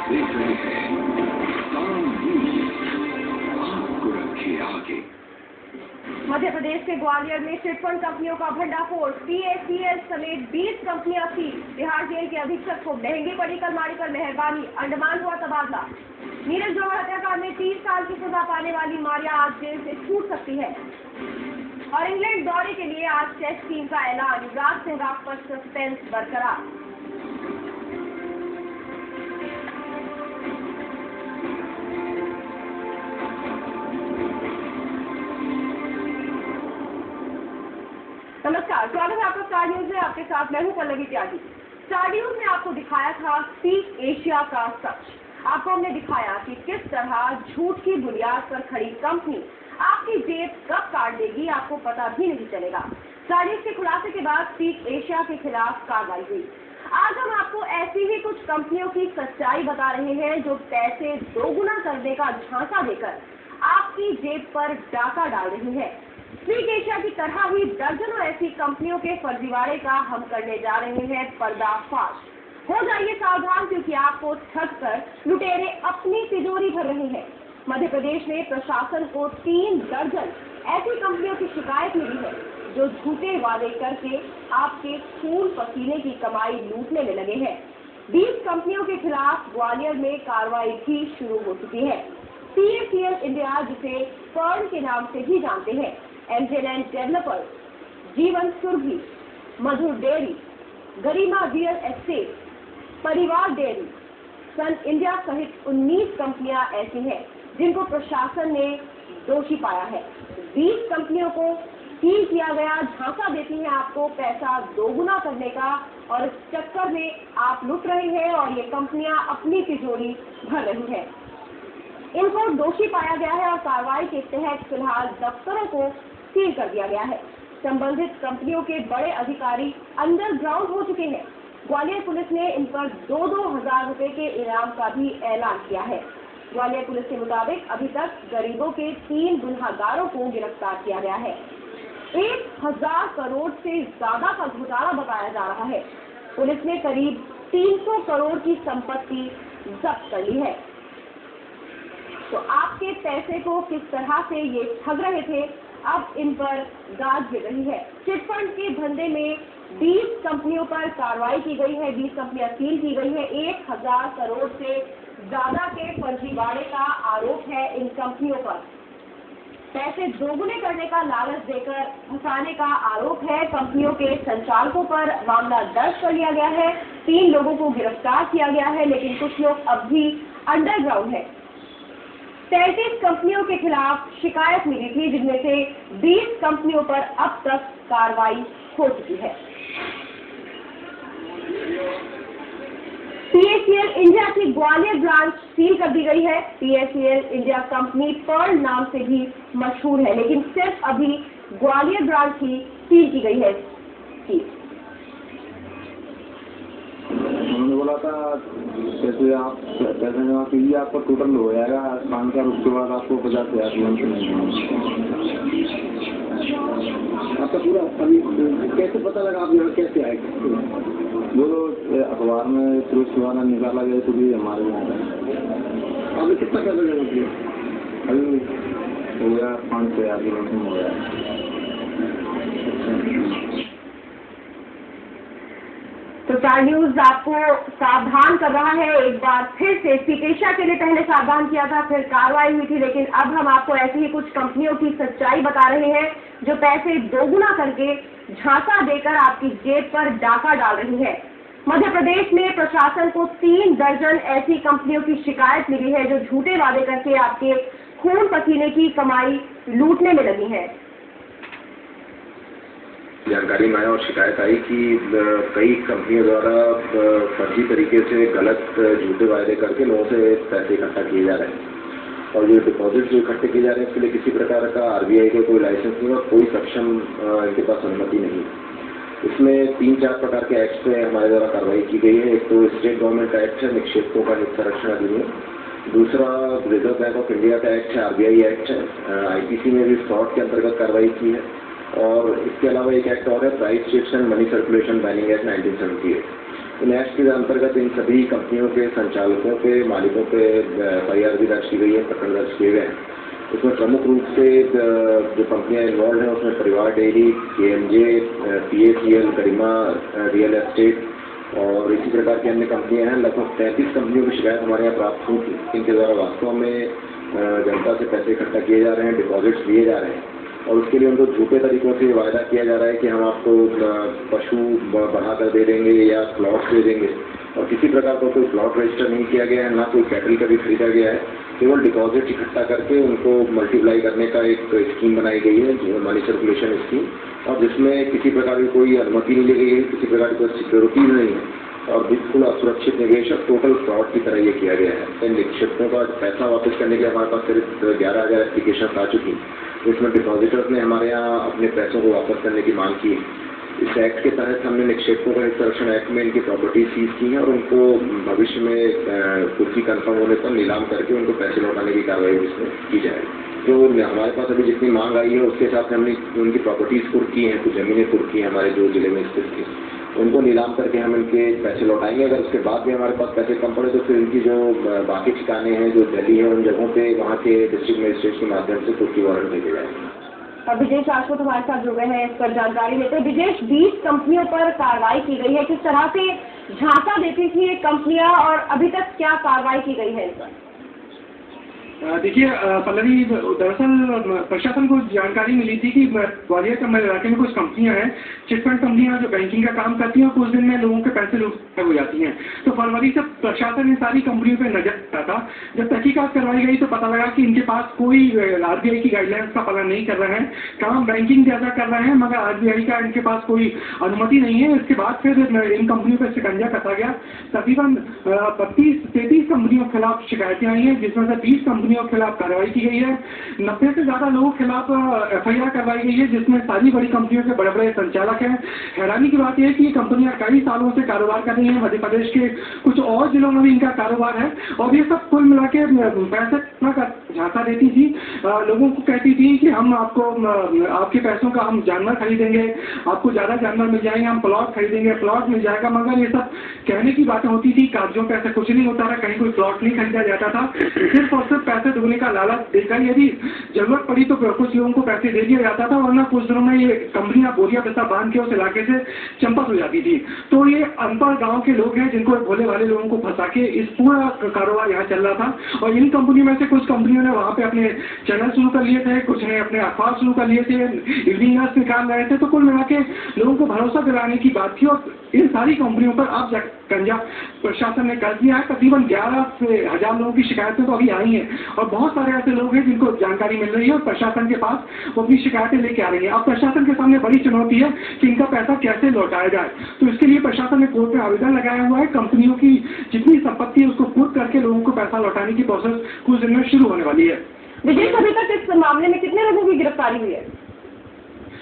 देख रहे हैं आपको रखे आगे। मध्य प्रदेश के ग्वालियर में चिटफंड कंपनियों का भंडाफोड़, PACL समेत 20 कंपनियां थी। बिहार जेल के अधीक्षक को महंगी पड़ी कलमाड़ी पर मेहरबानी, अंडमान हुआ तबादला। नीरज ग्रोवर हत्याकांड में 30 साल की सजा पाने वाली मारिया आज जेल से छूट सकती है। और इंग्लैंड दौरे के लिए आज टेस्ट टीम का ऐलान, युवराज सहवाग पर सस्पेंस बरकरार। नमस्कार, स्वागत है आपका स्टार न्यूज में। आपके साथ मैं हूं पल्लवी त्यागी। स्टार न्यूज ने आपको दिखाया था स्पीक एशिया का सच। आपको हमने दिखाया कि किस तरह झूठ की बुनियाद पर खड़ी कंपनी आपकी जेब कब काट देगी आपको पता भी नहीं चलेगा। स्टार न्यूज के खुलासे के बाद स्पीक एशिया के खिलाफ कार्रवाई हुई। आज हम आपको ऐसी ही कुछ कंपनियों की सच्चाई बता रहे हैं जो पैसे दोगुना करने का झांसा देकर आपकी जेब पर डाका डाल रही है। स्पीक एशिया की तरह ही दर्जनों ऐसी कंपनियों के फर्जीवाड़े का हम करने जा रहे हैं पर्दाफाश। हो जाइए सावधान, क्योंकि आपको ठग कर लुटेरे अपनी तिजोरी भर रहे हैं। मध्य प्रदेश में प्रशासन को 3 दर्जन ऐसी कंपनियों की शिकायत मिली है जो झूठे वादे करके आपके खून पसीने की कमाई लूटने में लगे हैं। 20 कंपनियों के खिलाफ ग्वालियर में कार्रवाई भी शुरू हो चुकी है। PACL इंडिया, जिसे पर्ल के नाम से ही जानते हैं, MJLand डेवलपर्स, जीवन सुरभि, मधुर डेयरी, गरिमा रियल एस्टेट, परिवार डेयरी, सन इंडिया सहित 19 कंपनियां ऐसी हैं जिनको प्रशासन ने दोषी पाया है। 20 कंपनियों को सील किया गया, झांसा देती हैं आपको पैसा दोगुना करने का, और इस चक्कर में आप लुट रहे हैं और ये कंपनियां अपनी तिजोरी भर रही हैं। इनको दोषी पाया गया है और कार्रवाई के तहत फिलहाल दफ्तरों को सील कर दिया गया है। संबंधित कंपनियों के बड़े अधिकारी अंडरग्राउंड हो चुके हैं। ग्वालियर पुलिस ने इन पर 2-2 हजार रुपए के इनाम का भी ऐलान किया है। ग्वालियर पुलिस के मुताबिक अभी तक गरीबों के 3 गुनहगारों को गिरफ्तार किया गया है। 1000 करोड़ से ज्यादा का घोटाला बताया जा रहा है। पुलिस ने करीब 300 करोड़ की संपत्ति जब्त कर ली है। तो आपके पैसे को किस तरह से ये ठग रहे थे, अब इन पर गाज गिर रही है। चिटफंड के धंधे में 20 कंपनियों पर कार्रवाई की गई है, 20 कंपनियां सील की गई है। 1000 करोड़ से ज्यादा के फर्जीवाड़े का आरोप है इन कंपनियों पर। पैसे दोगुने करने का लालच देकर फंसाने का आरोप है। कंपनियों के संचालकों पर मामला दर्ज कर लिया गया है। 3 लोगों को गिरफ्तार किया गया है, लेकिन कुछ लोग अब भी अंडरग्राउंड है। 33 कंपनियों के खिलाफ शिकायत मिली थी, जिनमें से 20 कंपनियों पर अब तक कार्रवाई हो चुकी है। PACL इंडिया की ग्वालियर ब्रांच सील कर दी गई है। PACL इंडिया कंपनी पर्ल नाम से भी मशहूर है, लेकिन सिर्फ अभी ग्वालियर ब्रांच ही सील की गई है। उन्होंने बोला था जैसे आप पैसे जमा कीजिए, आपका टोटल हो जाएगा 5 साल, उसके बाद आपको 50,000 लोन से नहीं आपका पूरा। अभी कैसे पता लगा आप यहाँ कैसे आए? वो तो अखबार में थ्रू सुहाना निकाला गया तो भी हमारे यहाँ आया। अभी कितना पैसा जमा किया? अभी हो गया 5,000 लोन हो गया। तो स्टार न्यूज आपको सावधान कर रहा है। एक बार फिर से स्पीक एशिया के लिए पहले सावधान किया था, फिर कार्रवाई हुई थी, लेकिन अब हम आपको ऐसी ही कुछ कंपनियों की सच्चाई बता रहे हैं जो पैसे दोगुना करके झांसा देकर आपकी जेब पर डाका डाल रही है। मध्य प्रदेश में प्रशासन को 3 दर्जन ऐसी कंपनियों की शिकायत मिली है जो झूठे वादे करके आपके खून पसीने की कमाई लूटने में लगी है। जानकारी में आया और शिकायत आई कि कई कंपनियों द्वारा फर्जी तरीके से गलत झूठे वायदे करके लोगों से पैसे इकट्ठा किए जा रहे हैं, और जो डिपॉजिट जो इकट्ठे किए जा रहे हैं इसके लिए किसी प्रकार का RBI के कोई लाइसेंस नहीं और कोई सक्षम इनके पास अनुमति नहीं। इसमें 3-4 प्रकार के एक्ट पे हमारे द्वारा कार्रवाई की गई है। एक तो स्टेट गवर्नमेंट एक्ट है, निक्षेपकों का हित संरक्षण अधिनियम। दूसरा रिजर्व बैंक ऑफ इंडिया का एक्ट है, RBI एक्ट है। IPC में भी फ्रॉड के अंतर्गत कार्रवाई की है, और इसके अलावा एक एक्ट और है, price chits and money circulation banning act 1978। In act के अंतर्गत इन सभी कंपनियों के संचालकों पे, मालिकों पे FIR भी दर्ज की गई है, प्रकरण दर्ज किए गए हैं। इसमें प्रमुख रूप से जो कंपनियां इन्वॉल्व हैं उसमें परिवार डेयरी, KMJ, PACL, गरिमा रियल एस्टेट और इसी प्रकार की अन्य कंपनियां हैं। लगभग 33 कंपनियों की शिकायत हमारे यहाँ प्राप्त हुई थी। इनके द्वारा वास्तव में जनता से पैसे इकट्ठा किए जा रहे हैं, डिपॉजिट्स लिए जा रहे हैं और उसके लिए उनको झूठे तरीकों से वायदा किया जा रहा है कि हम आपको पशु बढ़ा कर दे देंगे या प्लॉट्स दे देंगे और किसी प्रकार का कोई प्लॉट रजिस्टर नहीं किया गया है, ना कोई कैटल कभी खरीदा गया है। केवल डिपॉजिट इकट्ठा करके उनको मल्टीप्लाई करने का एक स्कीम बनाई गई है, जो मनी सर्कुलेशन स्कीम, और जिसमें किसी प्रकार की कोई अनुमति नहीं ली गई है, किसी प्रकार की कोई सिक्योरिटीज नहीं है और बिल्कुल असुरक्षित निवेश और टोटल फ्रॉड की तरह ये किया गया है। इन निक्षेपों का पैसा वापस करने के लिए हमारे पास करीब 11,000 एप्लीकेशन आ चुकी, इसमें डिपॉजिटर्स ने हमारे यहाँ अपने पैसों को वापस करने की मांग की। इस एक्ट के तहत हमने निक्षेपों का हित संरक्षण एक्ट में इनकी प्रॉपर्टी सीज की है और उनको भविष्य में कुर्सी कंफर्म होने पर नीलाम करके उनको पैसे लौटाने की कार्रवाई इसमें की जाएगी। जो हमारे पास अभी जितनी मांग आई है उसके हिसाब से हमने उनकी प्रॉपर्टीज कुर्क की हैं, कुछ जमीनें कुर्क की हैं हमारे जो जिले में स्थित थी, उनको नीलाम करके हम इनके पैसे लौटाएंगे। अगर उसके बाद भी हमारे पास पैसे कम पड़े तो फिर इनकी जो बाकी ठिकाने हैं जो दिल्ली है उन जगहों पे वहाँ के डिस्ट्रिक्ट मजिस्ट्रेट के माध्यम से कुर्की वारंट देके जाएंगे। और विजेश राजपूत हमारे साथ जुड़ गए हैं, इस पर जानकारी लेते हैं। विजेश, 20 कंपनियों पर कार्रवाई की गई है, किस तरह से झांसा देती थी ये कंपनियां और अभी तक क्या कार्रवाई की गई है इस पर? देखिए पल्लवी, दरअसल प्रशासन को जानकारी मिली थी कि ग्वालियर के इलाके में कुछ कंपनियां हैं, चिटफंड कंपनियां जो बैंकिंग का काम करती हैं और कुछ दिन में लोगों के पैसे लूट हो जाती हैं। तो फरवरी से प्रशासन इन सारी कंपनियों पर नजर रखा था। जब तहकीकात करवाई गई तो पता लगा कि इनके पास कोई RBI की गाइडलाइंस का पालन नहीं कर रहे हैं, काम बैंकिंग ज्यादा कर रहे हैं मगर RBI का इनके पास कोई अनुमति नहीं है। इसके बाद फिर इन कंपनियों पर शिकंजा कसा गया। तकरीबन 33 कंपनियों के खिलाफ शिकायतें आई हैं, जिसमें से 20 कंपनियों के खिलाफ कार्रवाई की गई है। 90 से ज्यादा लोगों के खिलाफ FIR करवाई गई है, जिसमें सारी बड़ी कंपनियों के बड़े बड़े संचालक हैं। हैरानी की बात यह है कि ये कंपनियां कई सालों से कारोबार कर रही हैं, मध्य प्रदेश के कुछ और जिलों में भी इनका कारोबार है और ये सब कुल मिला के पैसे का झांसा देती थी। लोगों को कहती थी कि हम आपको आपके पैसों का हम जानवर खरीदेंगे, आपको ज्यादा जानवर मिल जाएंगे, हम प्लॉट खरीदेंगे, प्लॉट मिल जाएगा, मगर ये सब कहने की बातें होती थी। कागजों पे ऐसा कुछ नहीं होता था, कहीं कोई प्लॉट नहीं खरीदा जाता था। सिर्फ और सिर्फ पैसे दुगने का लालच देकर यदि जरूरत पड़ी तो कुछ लोगों को पैसे दे दिया जाता था, वरना कुछ दिनों में ये कंपनियां बोरिया पैसा बांध के उस इलाके से चंपत हो जाती थी। तो ये अनपढ़ गांव के लोग हैं जिनको भोले वाले लोगों को फंसा के इस पूरा कारोबार यहाँ चल रहा था। और इन कंपनियों में से कुछ कंपनियों ने वहाँ पे अपने चैनल शुरू कर लिए थे, कुछ ने अपने अखबार शुरू कर लिए थे, इवनिंग न्यूज़ निकाल रहे थे। तो कुल मिला के लोगों को भरोसा दिलाने की बात थी और इन सारी कंपनियों पर अब कंजा प्रशासन ने कर दिया है। तकरीबन 11 से 1000 लोगों की शिकायतें तो अभी आई हैं और बहुत सारे ऐसे लोग हैं जिनको जानकारी मिल रही है और प्रशासन के पास वो अपनी शिकायतें लेके आ रही है। अब प्रशासन के सामने बड़ी चुनौती है कि इनका पैसा कैसे लौटाया जाए। तो इसके लिए प्रशासन ने कोर्ट में आवेदन लगाया हुआ है। कंपनियों की जितनी संपत्ति है उसको कुर्क करके लोगों को पैसा लौटाने की प्रोसेस कुछ दिन में शुरू होने वाली है। विजय, अभी तक इस मामले में कितने लोगों की गिरफ्तारी हुई है?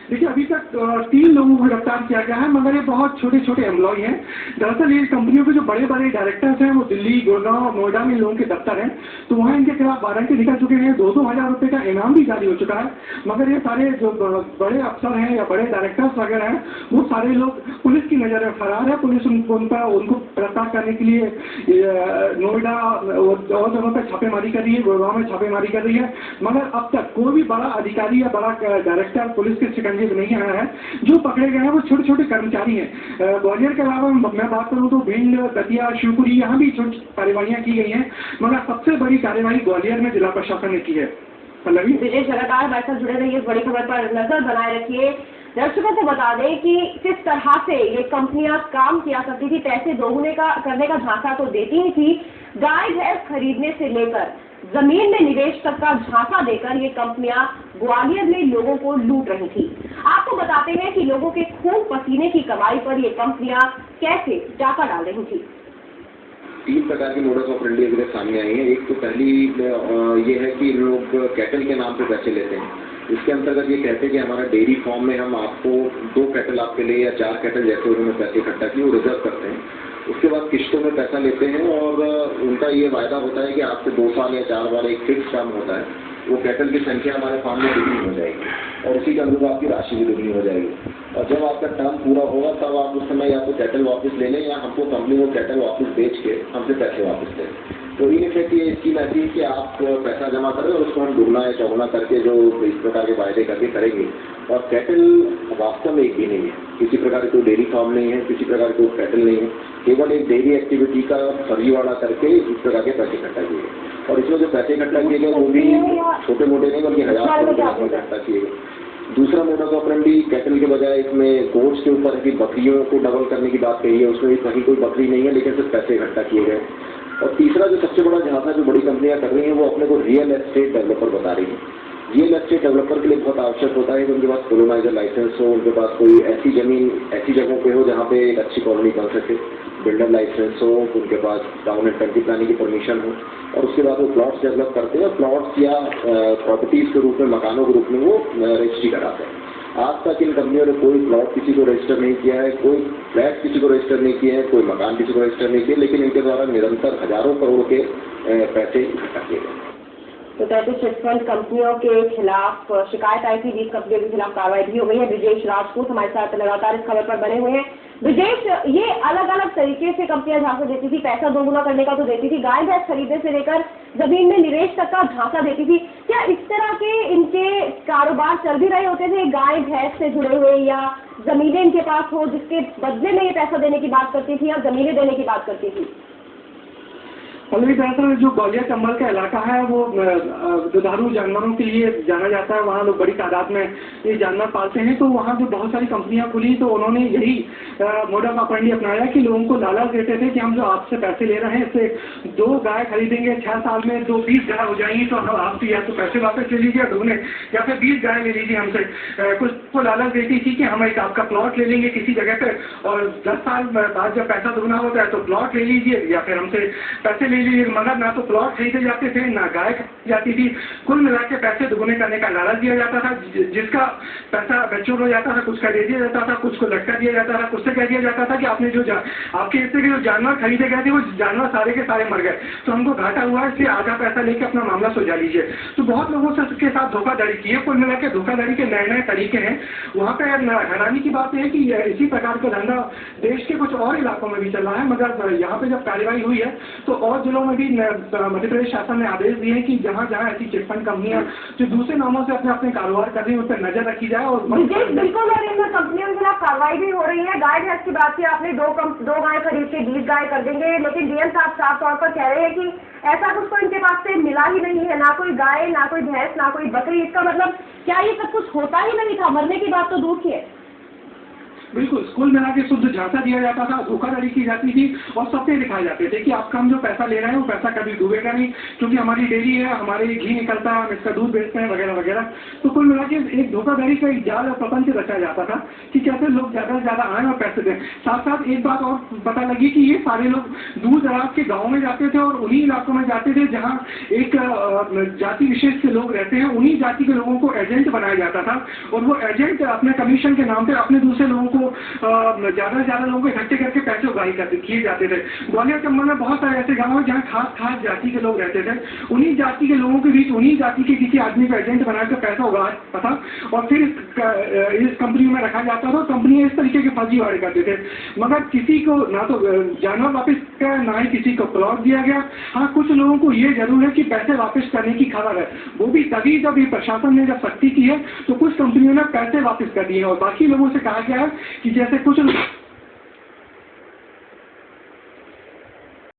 देखिए अभी तक 3 लोगों को गिरफ्तार किया गया है, मगर ये बहुत छोटे छोटे एम्प्लॉय हैं। दरअसल ये कंपनियों के जो बड़े बड़े डायरेक्टर्स हैं वो दिल्ली, गुड़गांव, नोएडा में लोगों के दफ्तर हैं, तो वहाँ इनके खिलाफ वारंट निकल चुके हैं। 2-2 हज़ार रुपये का इनाम भी जारी हो चुका है। मगर ये सारे जो बड़े अफसर हैं या बड़े डायरेक्टर्स वगैरह हैं वो सारे लोग पुलिस की नज़र में फरार है। पुलिस उनको गिरफ्तार करने के लिए नोएडा और जगहों पर छापेमारी कर रही है, गुड़गांव में छापेमारी कर रही है, मगर अब तक कोई भी बड़ा अधिकारी या बड़ा डायरेक्टर पुलिस के शिकंजे नहीं आया है। जो पकड़े गए हैं वो छोटे छोटे कर्मचारी हैं। ग्वालियर के अलावा मैं बात करूं तो भिंड, दतिया, शिवपुरी, यहाँ भी छोटी कार्रवाइयाँ की गई हैं, मगर सबसे बड़ी कार्रवाई ग्वालियर में जिला प्रशासन ने की है। पल्लवी, विजय लगातार हमारे साथ जुड़े रहिए, बड़ी खबर पर नजर बनाए रखिए। दर्शकों को बता दें कि किस तरह से ये कंपनियां काम किया करती थी, पैसे दोगुने करने का झांसा तो देती ही थी, गाय भैंस खरीदने से लेकर जमीन में निवेश तक का झांसा देकर ये कंपनियां ग्वालियर में लोगों को लूट रही थी। आपको बताते हैं कि लोगों के खून पसीने की कमाई पर ये कंपनियां कैसे डाका डाल रही थी। 3 प्रकार की मोडस ऑपरेंडी अभी तक सामने आई है। एक तो पहली ये है कि लोग कैटल के नाम पे पैसे लेते हैं। इसके अंतर्गत ये कहते हैं कि हमारा डेयरी फार्म में हम आपको 2 कैटल आपके लिए या 4 कैटल जैसे उन्होंने पैसे इकट्ठा किए वो रिजर्व करते हैं। उसके बाद किस्तों में पैसा लेते हैं और उनका ये वायदा होता है कि आपसे 2 साल या 4 बार एक फिक्स टर्म होता है, वो कैटल की संख्या हमारे फार्म में दुगनी हो जाएगी और उसी के अनुरूप आपकी राशि भी दुगनी हो जाएगी। और जब आपका टर्म पूरा होगा तब आप उस समय या तो कैटल वापस ले लें या हमको कंपनी को कैटल वापस बेच के हमसे पैसे वापस लें। तो इन इफेक्ट ये स्कीम ऐसी है कि आप पैसा जमा करें और उसको हम दुगना या चौगुना करके जो इस प्रकार के वायदे करके करेंगे। और कैटल वास्तव में एक भी नहीं है, किसी प्रकार की कोई डेयरी फार्म नहीं है, किसी प्रकार की कोई कैटल नहीं है, केवल एक डेयरी एक्टिविटी का फर्जीवाड़ा करके इस प्रकार के पैसे इकट्ठा किए गए। और इसमें जो पैसे इकट्ठा किए गए वो भी छोटे मोटे नहीं बल्कि 1000 करोड़ इकट्ठा किए गए। दूसरा मोडस ऑपरेंडी कैटल के बजाय इसमें गोट्स के ऊपर की बकरियों को डबल करने की बात कही है, उसमें भी कहीं कोई बकरी नहीं है लेकिन सिर्फ पैसे इकट्ठा किए गए। और तीसरा जो सबसे बड़ा झांसा जो बड़ी कंपनियां कर रही हैं वो अपने को रियल एस्टेट डेवलपर बता रही हैं। रियल एस्टेट डेवलपर के लिए बहुत आवश्यक होता है कि उनके पास कोलोनाइजर लाइसेंस हो, उनके पास कोई ऐसी जमीन ऐसी जगहों पे हो जहाँ पे एक अच्छी कॉलोनी बन सके, बिल्डर लाइसेंस हो, उनके पास टाउन एंड कंट्री प्लानिंग की परमिशन हो, और उसके बाद वो प्लॉट्स डेवलप करते हैं और प्लॉट्स या प्रॉपर्टीज के रूप में, मकानों के रूप में वो रजिस्ट्री कराते हैं। आज तक इन कंपनियों ने कोई प्लॉट किसी को रजिस्टर नहीं किया है, कोई फ्लैट किसी को रजिस्टर नहीं किया है, कोई मकान किसी को रजिस्टर नहीं किया, लेकिन इनके द्वारा निरंतर हजारों करोड़ के पैसे इकट्ठा किए गए। तो 33 चिटफंड कंपनियों के खिलाफ शिकायत आई थी, 20 कंपनियों के खिलाफ कार्रवाई भी हो गई है। ब्रिजेश राजपूत हमारे साथ लगातार इस खबर पर बने हुए हैं। ब्रिजेश, ये अलग अलग तरीके से कंपनियां झांसा देती थी, पैसा दोगुना करने का तो देती थी, गाय भैंस खरीदने से लेकर जमीन में निवेश तक का झांसा देती थी। क्या इस तरह के इनके कारोबार चल भी रहे होते थे, गाय भैंस से जुड़े हुए, या जमीनें इनके पास हो जिसके बदले में ये पैसा देने की बात करती थी या जमीनें देने की बात करती थी? पल्लवी, दरअसल जो ग्वालियर चंबल का इलाका है वो दुधारू जानवरों के लिए जाना जाता है, वहाँ लोग बड़ी तादाद में ये जानवर पालते हैं। तो वहाँ जो बहुत सारी कंपनियां खुली तो उन्होंने यही मोडस ऑपरेंडी अपनाया कि लोगों को लालच देते थे कि हम जो आपसे पैसे ले रहे हैं इससे 2 गाय खरीदेंगे, 6 साल में 20 गाय हो जाएंगी, तो हम आपसे या तो पैसे वापस ले लीजिए दुगने, या फिर 20 गाय ले लीजिए हमसे। कुछ को लालच देती थी कि हम एक आपका प्लॉट ले लेंगे किसी जगह पे, और 10 साल बाद जब पैसा दुगना होता है तो प्लॉट ले लीजिए या फिर हमसे पैसे ले लीजिए। मगर ना तो प्लॉट खरीदे जाते थे, ना गाय खरीदी जाती थी, कुल मिला के पैसे दुगने करने का लालच दिया जाता था। जिसका पैसा मैच्योर हो जाता था कुछ का दे दिया जाता था, कुछ को लटका दिया जाता था, कुछ से कह दिया जाता था कि आपने जो आपके हिस्से के जो जानवर खरीदे गए थे वो जानवर सारे के सारे मर गए, तो हमको घाटा हुआ है, इसलिए आधा पैसा लेके अपना मामला सुलझा लीजिए। तो बहुत लोगों से उसके साथ धोखाधड़ी की है। कुल मिला के धोखाधड़ी के नए नए तरीके हैं। वहाँ पे हैरानी की बात है कि इसी प्रकार का धंधा देश के कुछ और इलाकों में भी चल रहा है, मगर यहाँ पे जब कार्रवाई हुई है तो और जिलों में भी मध्य प्रदेश शासन ने आदेश दिए हैं कि जहाँ जहाँ ऐसी चिटफंड कंपनियां जो दूसरे नामों से अपने अपने कारोबार कर रही है उस पर नजर रखी जाए। और बिल्कुल, और इन कंपनियों के खिलाफ कार्रवाई भी हो रही है। गाय भैंस की बात की आपने, 2 गाय खरीद के 20 गाय कर देंगे, लेकिन डीएम साहब साफ तौर पर कह रहे हैं कि ऐसा कुछ तो इनके पास से मिला ही नहीं है, ना कोई गाय, ना कोई भैंस, ना कोई बकरी। इसका मतलब क्या ये सब कुछ होता ही नहीं था? मरने की बात तो दूर की है। बिल्कुल, स्कूल में आके शुद्ध झांसा दिया जाता था, धोखाधड़ी की जाती थी और सपने दिखाए जाते थे कि आपका हम जो पैसा ले रहे हैं वो पैसा कभी डूबेगा नहीं, क्योंकि हमारी डेयरी है, हमारे घी निकलता है, हम इसका दूध बेचते हैं वगैरह वगैरह। तो कुल मिला के एक धोखाधड़ी का एक जाल और प्रपंच रचा जाता था कि कैसे लोग ज़्यादा से ज़्यादा आए और पैसे दें। साथ साथ एक बात और पता लगी कि ये सारे लोग दूर दराज के गाँव में जाते थे और उन्हीं इलाकों में जाते थे जहाँ एक जाति विशेष के लोग रहते हैं, उन्हीं जाति के लोगों को एजेंट बनाया जाता था, और वो एजेंट अपने कमीशन के नाम पर अपने दूसरे लोगों को ज्यादा से ज्यादा लोगों को इकट्ठे करके पैसे उगाही किए जाते थे। ग्वालियर चंबल में बहुत सारे ऐसे गांव हैं जहाँ खास जाति के लोग रहते थे, उन्हीं जाति के लोगों के बीच उन्हीं जाति के किसी आदमी को एजेंट बनाकर पैसा उगाता था और फिर इस कंपनी में रखा जाता था। कंपनी इस तरीके के फर्जीवाड़े करते थे, मगर किसी को ना तो जानवर वापस का, ना ही किसी को प्लॉट दिया गया। हाँ, कुछ लोगों को ये जरूर है कि पैसे वापस करने की खबर है, वो भी तभी जब ये प्रशासन ने जब सख्ती की है तो कुछ कंपनियों ने पैसे वापस कर दिए और बाकी लोगों से कहा गया है कि जैसे कुछ